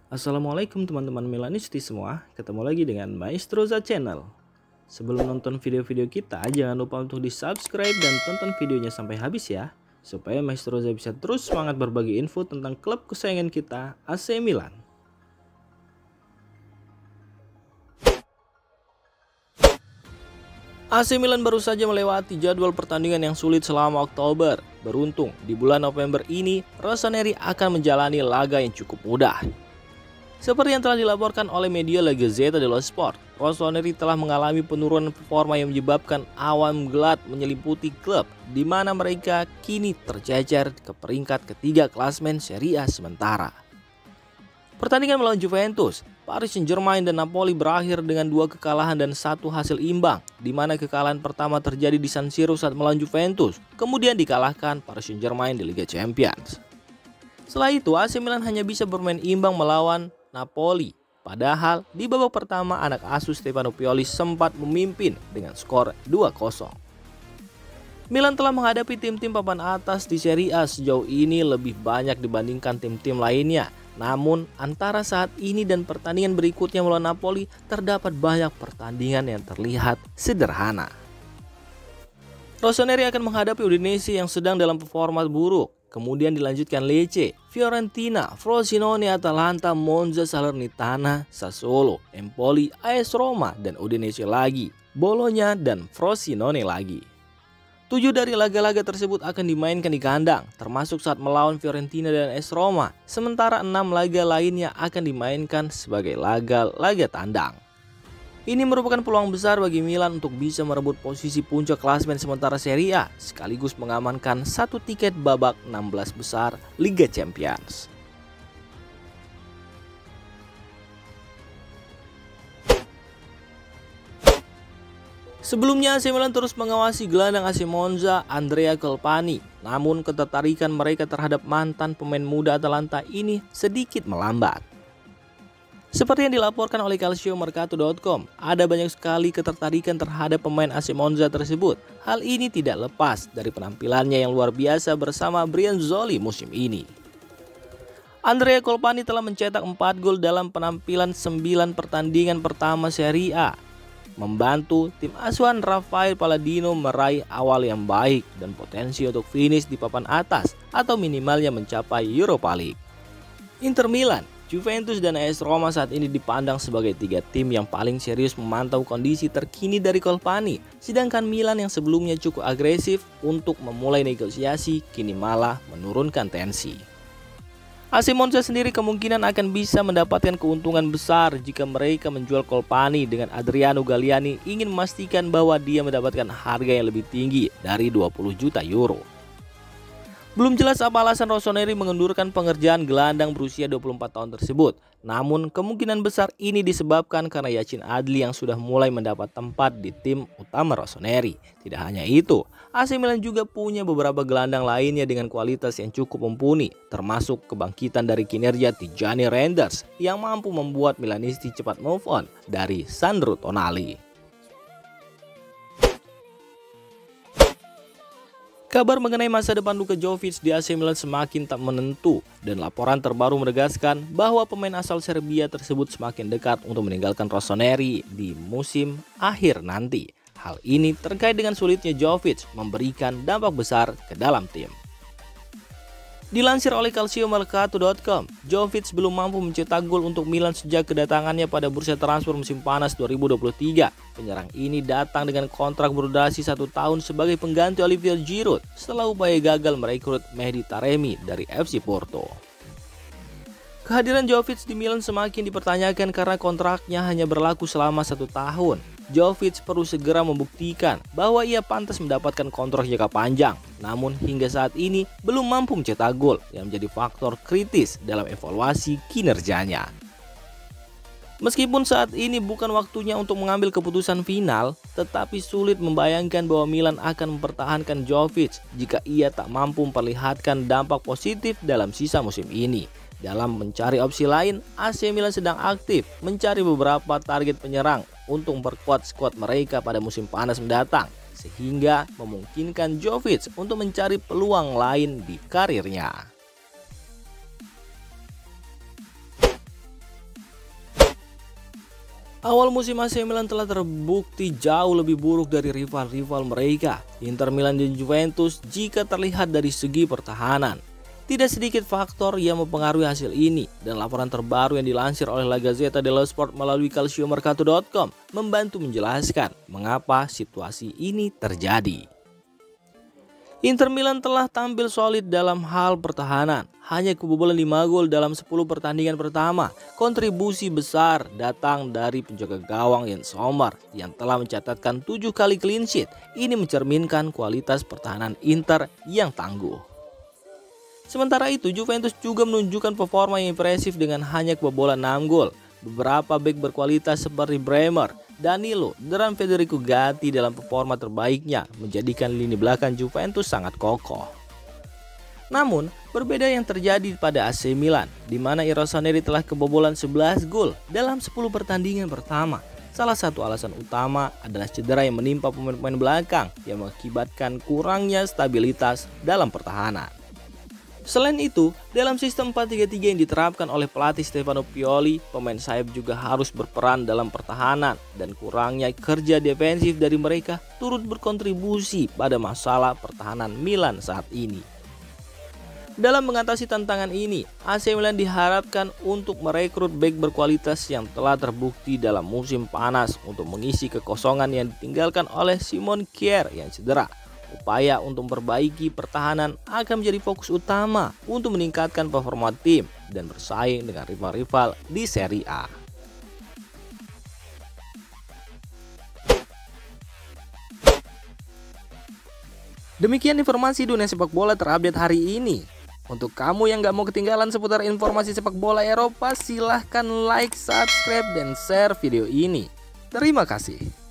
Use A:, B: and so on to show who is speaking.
A: Assalamualaikum teman-teman Milanisti semua, ketemu lagi dengan Maestroza Channel. Sebelum nonton video-video kita, jangan lupa untuk di subscribe dan tonton videonya sampai habis ya, supaya Maestroza bisa terus semangat berbagi info tentang klub kesayangan kita, AC Milan. AC Milan baru saja melewati jadwal pertandingan yang sulit selama Oktober. Beruntung, di bulan November ini, Rossoneri akan menjalani laga yang cukup mudah. Seperti yang telah dilaporkan oleh media La Gazzetta dello Sport, Rossoneri telah mengalami penurunan performa yang menyebabkan awan gelap menyelimuti klub, di mana mereka kini tercecer ke peringkat ketiga klasmen Serie A sementara. Pertandingan melawan Juventus, Paris Saint-Germain dan Napoli berakhir dengan 2 kekalahan dan 1 hasil imbang, di mana kekalahan pertama terjadi di San Siro saat melawan Juventus, kemudian dikalahkan Paris Saint-Germain di Liga Champions. Setelah itu, AC Milan hanya bisa bermain imbang melawan Napoli. Padahal di babak pertama anak asuh Stefano Pioli sempat memimpin dengan skor 2-0. Milan telah menghadapi tim-tim papan atas di Serie A sejauh ini lebih banyak dibandingkan tim-tim lainnya. Namun antara saat ini dan pertandingan berikutnya melawan Napoli terdapat banyak pertandingan yang terlihat sederhana. Rossoneri akan menghadapi Udinese yang sedang dalam performa buruk. Kemudian dilanjutkan Lecce, Fiorentina, Frosinone, Atalanta, Monza, Salernitana, Sassuolo, Empoli, AS Roma, dan Udinese lagi, Bologna, dan Frosinone lagi. 7 dari laga-laga tersebut akan dimainkan di kandang, termasuk saat melawan Fiorentina dan AS Roma, sementara 6 laga lainnya akan dimainkan sebagai laga-laga tandang. Ini merupakan peluang besar bagi Milan untuk bisa merebut posisi puncak klasmen sementara Serie A, sekaligus mengamankan 1 tiket babak 16 besar Liga Champions. Sebelumnya AC Milan terus mengawasi gelandang AC Monza Andrea Colpani, namun ketertarikan mereka terhadap mantan pemain muda Atalanta ini sedikit melambat. Seperti yang dilaporkan oleh calciomercato.com, ada banyak sekali ketertarikan terhadap pemain AC Monza tersebut. Hal ini tidak lepas dari penampilannya yang luar biasa bersama Brianzoli musim ini. Andrea Colpani telah mencetak 4 gol dalam penampilan 9 pertandingan pertama Serie A, membantu tim asuhan Rafael Palladino meraih awal yang baik dan potensi untuk finish di papan atas atau minimalnya mencapai Europa League. Inter Milan, Juventus, dan AS Roma saat ini dipandang sebagai 3 tim yang paling serius memantau kondisi terkini dari Colpani, sedangkan Milan yang sebelumnya cukup agresif untuk memulai negosiasi kini malah menurunkan tensi. AC Monza sendiri kemungkinan akan bisa mendapatkan keuntungan besar jika mereka menjual Colpani dengan Adriano Galliani ingin memastikan bahwa dia mendapatkan harga yang lebih tinggi dari 20 juta euro. Belum jelas apa alasan Rossoneri mengundurkan pengerjaan gelandang berusia 24 tahun tersebut. Namun kemungkinan besar ini disebabkan karena Yacine Adli yang sudah mulai mendapat tempat di tim utama Rossoneri. Tidak hanya itu, AC Milan juga punya beberapa gelandang lainnya dengan kualitas yang cukup mumpuni, termasuk kebangkitan dari kinerja Tijani Reinders yang mampu membuat Milanisti cepat move on dari Sandro Tonali. Kabar mengenai masa depan Luka Jovic di AC Milan semakin tak menentu dan laporan terbaru menegaskan bahwa pemain asal Serbia tersebut semakin dekat untuk meninggalkan Rossoneri di musim akhir nanti. Hal ini terkait dengan sulitnya Jovic memberikan dampak besar ke dalam tim. Dilansir oleh calciomercato.com, Jovic belum mampu mencetak gol untuk Milan sejak kedatangannya pada bursa transfer musim panas 2023. Penyerang ini datang dengan kontrak berdurasi 1 tahun sebagai pengganti Olivier Giroud setelah upaya gagal merekrut Mehdi Taremi dari FC Porto. Kehadiran Jovic di Milan semakin dipertanyakan karena kontraknya hanya berlaku selama 1 tahun. Jovic perlu segera membuktikan bahwa ia pantas mendapatkan kontrak jangka panjang. Namun hingga saat ini belum mampu mencetak gol yang menjadi faktor kritis dalam evaluasi kinerjanya. Meskipun saat ini bukan waktunya untuk mengambil keputusan final, tetapi sulit membayangkan bahwa Milan akan mempertahankan Jovic jika ia tak mampu memperlihatkan dampak positif dalam sisa musim ini. Dalam mencari opsi lain, AC Milan sedang aktif mencari beberapa target penyerang untuk memperkuat skuad mereka pada musim panas mendatang, sehingga memungkinkan Jovic untuk mencari peluang lain di karirnya. Awal musim AC Milan telah terbukti jauh lebih buruk dari rival-rival mereka, Inter Milan dan Juventus, jika terlihat dari segi pertahanan. Tidak sedikit faktor yang mempengaruhi hasil ini, dan laporan terbaru yang dilansir oleh La Gazzetta dello Sport melalui calciomercato.com membantu menjelaskan mengapa situasi ini terjadi. Inter Milan telah tampil solid dalam hal pertahanan, hanya kebobolan 5 gol dalam 10 pertandingan pertama. Kontribusi besar datang dari penjaga gawang Yann Sommer yang telah mencatatkan 7 kali clean sheet. Ini mencerminkan kualitas pertahanan Inter yang tangguh. Sementara itu, Juventus juga menunjukkan performa yang impresif dengan hanya kebobolan 6 gol. Beberapa bek berkualitas seperti Bremer, Danilo, dan Federico Gatti dalam performa terbaiknya menjadikan lini belakang Juventus sangat kokoh. Namun, berbeda yang terjadi pada AC Milan, di mana Rossoneri telah kebobolan 11 gol dalam 10 pertandingan pertama. Salah satu alasan utama adalah cedera yang menimpa pemain-pemain belakang yang mengakibatkan kurangnya stabilitas dalam pertahanan. Selain itu, dalam sistem 4-3-3 yang diterapkan oleh pelatih Stefano Pioli, pemain sayap juga harus berperan dalam pertahanan, dan kurangnya kerja defensif dari mereka turut berkontribusi pada masalah pertahanan Milan saat ini. Dalam mengatasi tantangan ini, AC Milan diharapkan untuk merekrut bek berkualitas yang telah terbukti dalam musim panas untuk mengisi kekosongan yang ditinggalkan oleh Simon Kjaer yang cedera. Upaya untuk memperbaiki pertahanan akan menjadi fokus utama untuk meningkatkan performa tim dan bersaing dengan rival-rival di Serie A. Demikian informasi dunia sepak bola terupdate hari ini. Untuk kamu yang gak mau ketinggalan seputar informasi sepak bola Eropa, silahkan like, subscribe, dan share video ini. Terima kasih.